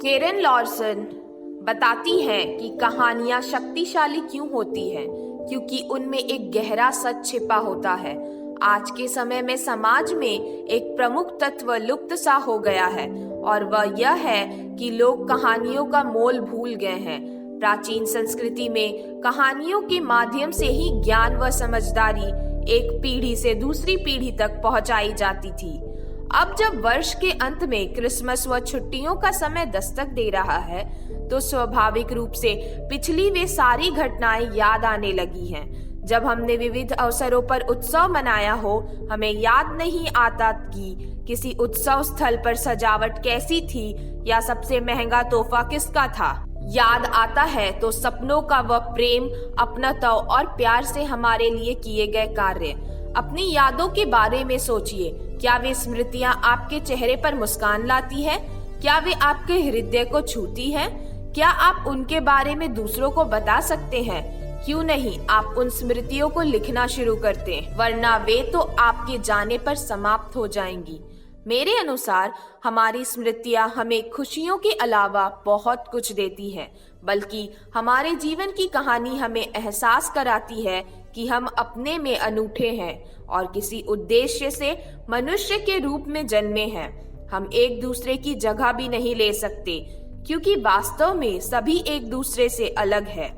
केरन Larsen बताती हैं कि कहानियां शक्तिशाली क्यों होती हैं, क्योंकि उनमें एक गहरा सच छिपा होता है। आज के समय में समाज में एक प्रमुख तत्व लुप्त सा हो गया है और वह यह है कि लोग कहानियों का मोल भूल गए हैं। प्राचीन संस्कृति में कहानियों के माध्यम से ही ज्ञान व समझदारी एक पीढ़ी से दूसरी पीढ़ी तक पहुंचाई जाती थी। अब जब वर्ष के अंत में क्रिसमस व छुट्टियों का समय दस्तक दे रहा है, तो स्वाभाविक रूप से पिछली वे सारी घटनाएं याद आने लगी हैं। जब हमने विविध अवसरों पर उत्सव मनाया हो, हमें याद नहीं आता कि किसी उत्सव स्थल पर सजावट कैसी थी या सबसे महंगा तोहफा किसका था। याद आता है तो सपनों का वह प्रेम, अपनत्व और प्यार से हमारे लिए किए गए कार्य। अपनी यादों के बारे में सोचिए। क्या वे स्मृतियां आपके चेहरे पर मुस्कान लाती है? क्या वे आपके हृदय को छूती है? क्या आप उनके बारे में दूसरों को बता सकते हैं? क्यों नहीं आप उन स्मृतियों को लिखना शुरू करते हैं, वरना वे तो आपके जाने पर समाप्त हो जाएंगी। मेरे अनुसार हमारी स्मृतियां हमें खुशियों के अलावा बहुत कुछ देती है, बल्कि हमारे जीवन की कहानी हमें एहसास कराती है कि हम अपने में अनूठे हैं और किसी उद्देश्य से मनुष्य के रूप में जन्मे हैं। हम एक दूसरे की जगह भी नहीं ले सकते, क्योंकि वास्तव में सभी एक दूसरे से अलग है।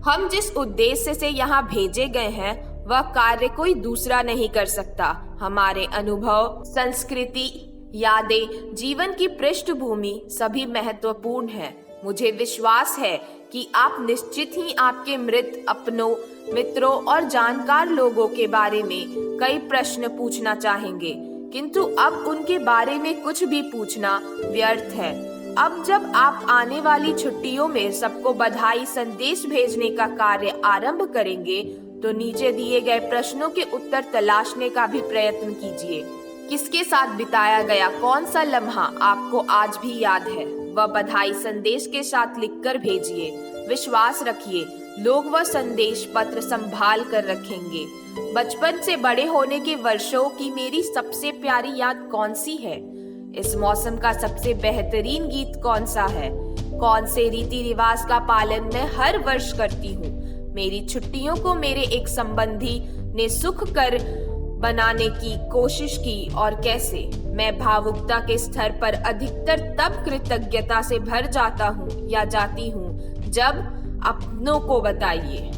हम जिस उद्देश्य से यहाँ भेजे गए हैं, वह कार्य कोई दूसरा नहीं कर सकता। हमारे अनुभव, संस्कृति, यादें, जीवन की पृष्ठभूमि सभी महत्वपूर्ण है। मुझे विश्वास है कि आप निश्चित ही आपके मृत अपनों, मित्रों और जानकार लोगों के बारे में कई प्रश्न पूछना चाहेंगे, किंतु अब उनके बारे में कुछ भी पूछना व्यर्थ है। अब जब आप आने वाली छुट्टियों में सबको बधाई संदेश भेजने का कार्य आरंभ करेंगे, तो नीचे दिए गए प्रश्नों के उत्तर तलाशने का भी प्रयत्न कीजिए। किसके साथ बिताया गया कौन सा लम्हा आपको आज भी याद है? वह बधाई संदेश के साथ लिखकर भेजिए। विश्वास रखिए, लोग वह संदेश पत्र संभाल कर रखेंगे। बचपन से बड़े होने के वर्षों की मेरी सबसे प्यारी याद कौन सी है? इस मौसम का सबसे बेहतरीन गीत कौन सा है? कौन से रीति रिवाज का पालन मैं हर वर्ष करती हूँ? मेरी छुट्टियों को मेरे एक संबंधी ने सुख कर बनाने की कोशिश की और कैसे? मैं भावुकता के स्तर पर अधिकतर तब कृतज्ञता से भर जाता हूँ या जाती हूँ जब अपनों को बताइए।